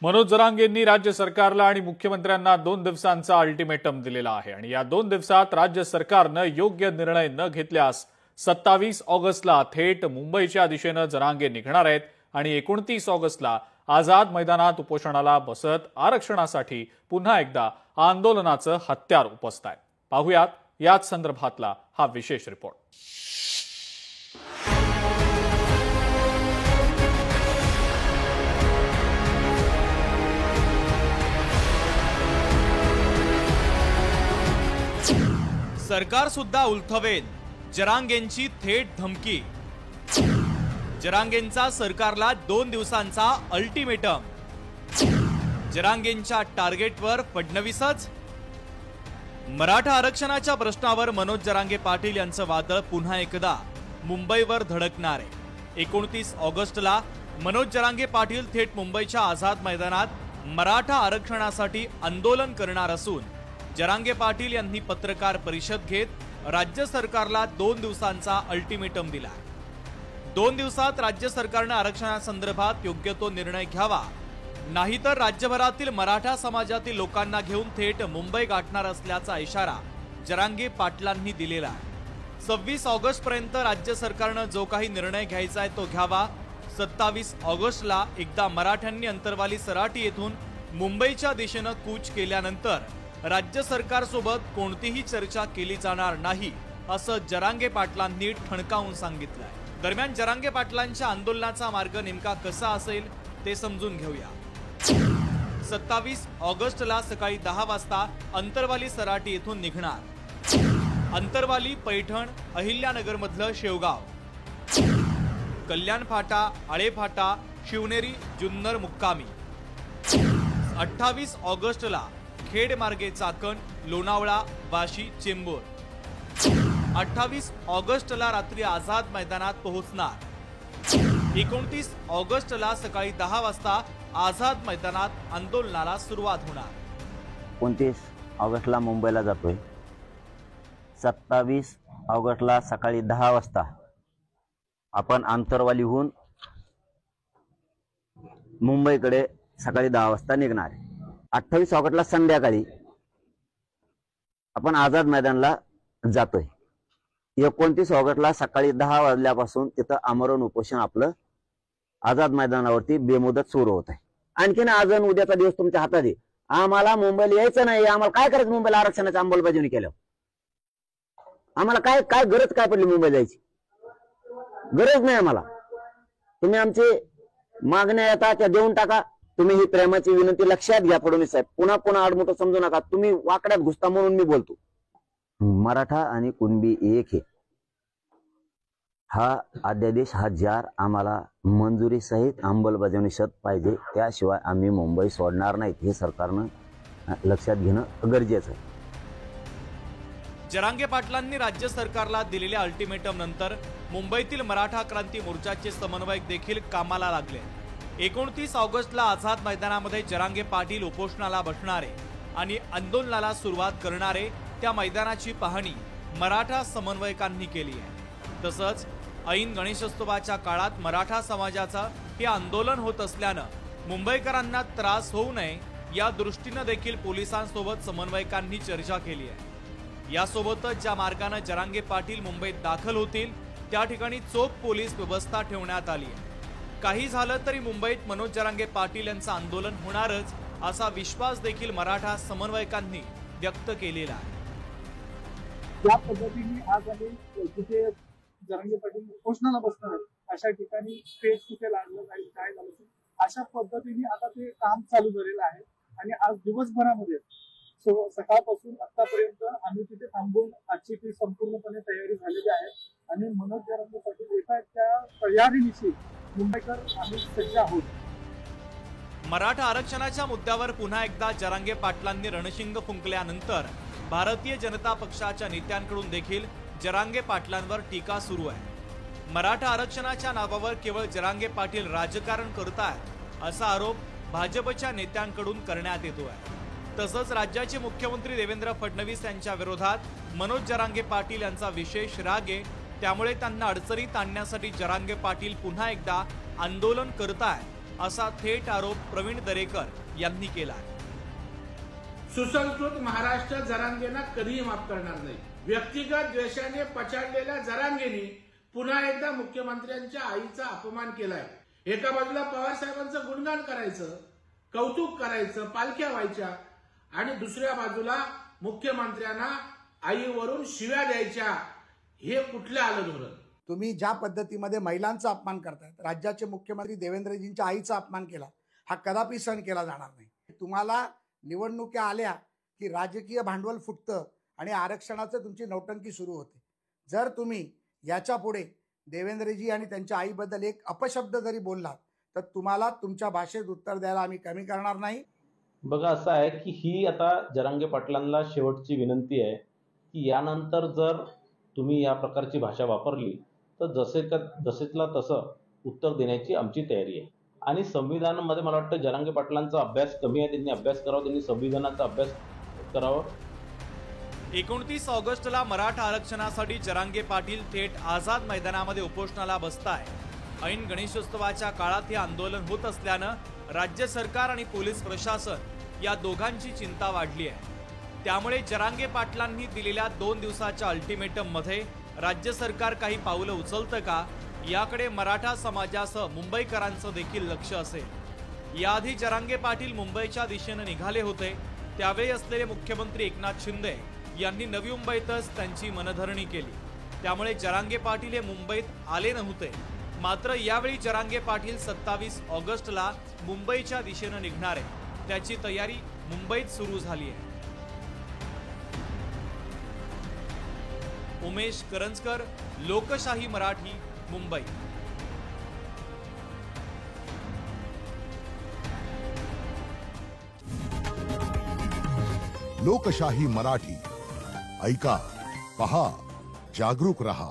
मनोज जरांगेंनी राज्य सरकारला आणि मुख्यमंत्र्यांना 2 दिवसांचा अल्टिमेटम दिलेला आहे आणि या 2 दिवसात राज्य सरकारनं योग्य निर्णय न घेतल्यास 27 ऑगस्टला थेट मुंबईच्या दिशेनं जरांगे निघणार आहेत आणि 29 ऑगस्टला आझाद मैदानात उपोषणाला बसत आरक्षणासाठी पुन्हा एकदा आंदोलनाचं हत्यार उपसतायत। पाहुयात याच संदर्भातला हा विशेष रिपोर्ट। सरकार सुद्धा उलथवेल, जरांगेंची थेट धमकी। जरांगेंचा सरकारला 2 दिवसांचा अल्टिमेटम। जरांगेंच्या टार्गेटवर फडणवीसच। मराठा आरक्षणाच्या प्रश्नावर मनोज जरांगे पाटील यांचं वादळ पुन्हा एकदा मुंबईवर धडकणार आहे। 29 ऑगस्टला मनोज जरांगे पाटील थेट मुंबईच्या आझाद मैदानात मराठा आरक्षणासाठी आंदोलन करणार असून जरांगे पाटील यांनी पत्रकार परिषद घेत राज्य सरकारला 2 दिवसांचा अल्टिमेटम दिला। 2 दिवसात राज्य सरकारने आरक्षणासंदर्भात योग्य तो निर्णय घ्यावा, नाहीतर राज्यभरातील मराठा समाजातील लोकांना घेऊन थेट मुंबई गाठणार असल्याचा इशारा जरांगे पाटलांनी दिलेला आहे। 26 ऑगस्ट पर्यंत राज्य सरकारने जो काही निर्णय घ्यायचा आहे तो घ्यावा। 27 ऑगस्टला एकदा मराठ्यांनी अंतरवाली सराटी येथून मुंबईच्या दिशेने कूच केल्यानंतर राज्य सरकारसोबत कोणतीही चर्चा केली जाणार नाही असं जरांगे पाटलांनी ठणकावून सांगितलंय। दरम्यान जरांगे पाटलांच्या आंदोलनाचा मार्ग नेमका कसा असेल ते समजून घेऊया। 27 ऑगस्टला सकाळी 10 वाजता अंतरवाली सराटी येथून निघणार। अंतरवाली, पैठण, अहिल्यानगर मधलं शेवगाव, कल्याण फाटा, आळे फाटा, शिवनेरी, जुन्नर मुक्कामी। 28 ऑगस्टला खेड मार्गे चाकण, लोणावळा, वाशी, चेंबूर। 28 ऑगस्टला रात्री आझाद मैदानात पोहोचणार। 29 ऑगस्टला सकाळी 10 वाजता आझाद मैदानात आंदोलनाला सुरुवात होणार। 29 ऑगस्टला मुंबईला जातोय। 27 ऑगस्टला सकाळी 10 वाजता आपण आंतरवालीहून मुंबईकडे सकाळी 10 वाजता निघणार आहे। 28 ऑगस्टला संध्याकाळी आपण आझाद मैदानला जातोय। 29 ऑगस्टला सकाळी 10 वाजल्यापासून तिथं आमरण उपोषण आपलं आझाद मैदानावरती बेमुदत सुरू होत आहे। आणखीन आज आणि उद्याचा दिवस तुमच्या हातात आहे। आम्हाला मुंबईला यायचं नाही, आम्हाला काय करायचं मुंबईला आरक्षणाची अंमलबजावणी केल्यावर? आम्हाला काय काय गरज काय पडली मुंबईला जायची? गरज नाही आम्हाला। तुम्ही आमची मागण्या येतात त्या देऊन टाका। तुम्ही ही प्रेमाची विनंती लक्षात घ्या फडणवीस साहेब, पुन्हा पुन्हा आडमुठं समजू नका। तुम्ही वाकड्यात घुसता म्हणून मी बोलतो। मराठा आणि कुणबी एक आहे हा अध्यादेश, हा जार आम्हाला मंजुरी सहित अंमलबजावणी शत पाहिजे, त्याशिवाय आम्ही मुंबई सोडणार नाहीत हे सरकारनं लक्षात घेणं गरजेचं आहे। जरांगे पाटलांनी राज्य सरकारला दिलेल्या अल्टिमेटम नंतर मुंबईतील मराठा क्रांती मोर्चाचे समन्वयक देखील कामाला लागले। 29 ऑगस्टला आझाद मैदानामध्ये जरांगे पाटील उपोषणाला बसणारे आणि आंदोलनाला सुरुवात करणारे त्या मैदानाची पाहणी मराठा समन्वयकांनी केली आहे। तसंच ऐन गणेशोत्सवाच्या काळात मराठा समाजाचं हे आंदोलन होत असल्यानं मुंबईकरांना त्रास होऊ नये या दृष्टीनं देखील पोलिसांसोबत समन्वयकांनी चर्चा केली आहे। यासोबतच ज्या मार्गाने जरांगे पाटील मुंबईत दाखल होतील त्या ठिकाणी चोख पोलीस व्यवस्था ठेवण्यात आली आहे। काही झालं तरी मुंबईत मनोज जरांगे पाटील यांचं आंदोलन होणारच असा विश्वास देखील मराठा समन्वयकांनी व्यक्त केलेला आहे। या पद्धतीने आज आम्ही जिथे जरांगे पाटील उपोषणाला बसणार अशा ठिकाणी स्टेज कुठे लागलं जाईल, काय झालं अशा पद्धतीने आता ते काम चालू झालेलं आहे। आणि आज दिवसभरामध्ये सकाळपासून आतापर्यंत आम्ही तिथे थांबून आजची ती संपूर्णपणे तयारी झालेली आहे आणि मनोज जरांगे पाटील एका त्या तयारीनिशी मुंबईकर आम्ही सज्ज आहोत। मराठा आरक्षणाच्या मुद्द्यावर पुन्हा एकदा जरांगे पाटलांनी रणशिंग फुंकल्यानंतर भारतीय जनता पक्षाच्या नेत्यांकडून देखील जरांगे पाटलांवर टीका सुरू आहे। मराठा आरक्षणाच्या नावावर केवळ जरांगे पाटील राजकारण करतायत असा आरोप भाजपच्या नेत्यांकडून करण्यात येतोय। तसंच राज्याचे मुख्यमंत्री देवेंद्र फडणवीस यांच्या विरोधात मनोज जरांगे पाटील यांचा विशेष राग आहे, त्यामुळे त्यांना अडचणीत आणण्यासाठी जरांगे पाटील पुन्हा एकदा आंदोलन करतायत असा थेट आरोप प्रवीण दरेकर यांनी केला. सुसंस्कृत महाराष्ट्र जरांगेंना कधीही माफ करणार नाही. व्यक्तिगत द्वेषाने पछाडलेल्या जरांगेंनी पुन्हा एकदा मुख्यमंत्र्यांच्या आईचा अपमान केलाय. एका बाजूला पवार साहेबांचं गुणगान करायचं, कौतुक करायचं, पालख्या व्हायच्या, आणि दुसऱ्या बाजूला मुख्यमंत्र्यांना आईवरून शिव्या द्यायच्या. हे कुठलं आलं धोरण? तुम्ही ज्या पद्धतीमध्ये महिलांचा अपमान करतायत, राज्याचे मुख्यमंत्री देवेंद्रजींच्या आईचा अपमान केला, हा कदापि सहन केला जाणार नाही. तुम्हाला निवडणुका आल्या की राजकीय भांडवल फुटतं आणि आरक्षणाचं तुमची नौटंकी सुरू होते. जर तुम्ही याच्या पुढे देवेंद्रजी आणि त्यांच्या आईबद्दल एक अपशब्द जरी बोललात तर तुम्हाला तुमच्या भाषेत उत्तर द्यायला आम्ही कमी करणार नाही. बघा, असं आहे की ही आता जरांगे पाटलांना शेवटची विनंती आहे की यानंतर जर तुम्ही या प्रकारची भाषा वापरली तर जसेला तसं उत्तर देण्याची आमची तयारी आहे. आणि संविधानामध्ये मला वाटतं जरांगे पाटलांचा अभ्यास कमी आहे, त्यांनी अभ्यास करावा, त्यांनी संविधानाचा अभ्यास करावा. 29 ऑगस्टला मराठा आरक्षणासाठी जरांगे पाटील थेट आझाद मैदानामध्ये उपोषणाला बसताय. ऐन गणेशोत्सवाच्या काळात हे आंदोलन होत असल्यानं राज्य सरकार आणि पोलीस प्रशासन या दोघांची चिंता वाढली आहे. त्यामुळे जरांगे पाटलांनी दिलेल्या 2 दिवसाच्या अल्टिमेटम मध्ये राज्य सरकार काही पावलं उचलतं का, याकडे मराठा समाजासह मुंबईकरांचं देखील लक्ष असेल. याआधी जरांगे पाटील मुंबईच्या दिशेने निघाले होते. त्यावेळी असलेले मुख्यमंत्री एकनाथ शिंदे यांनी नवी मुंबईतच त्यांची मनधरणी केली. त्यामुळे जरांगे पाटील हे मुंबईत आले नव्हते. मात्र यावेळी जरांगे पाटील 27 ऑगस्टला मुंबईच्या दिशेने निघणार आहे. त्याची तयारी मुंबईत सुरू झाली आहे. उमेश करंजकर, लोकशाही मराठी, मुंबई. लोकशाही मराठी ऐका, पहा, जागरूक रहा.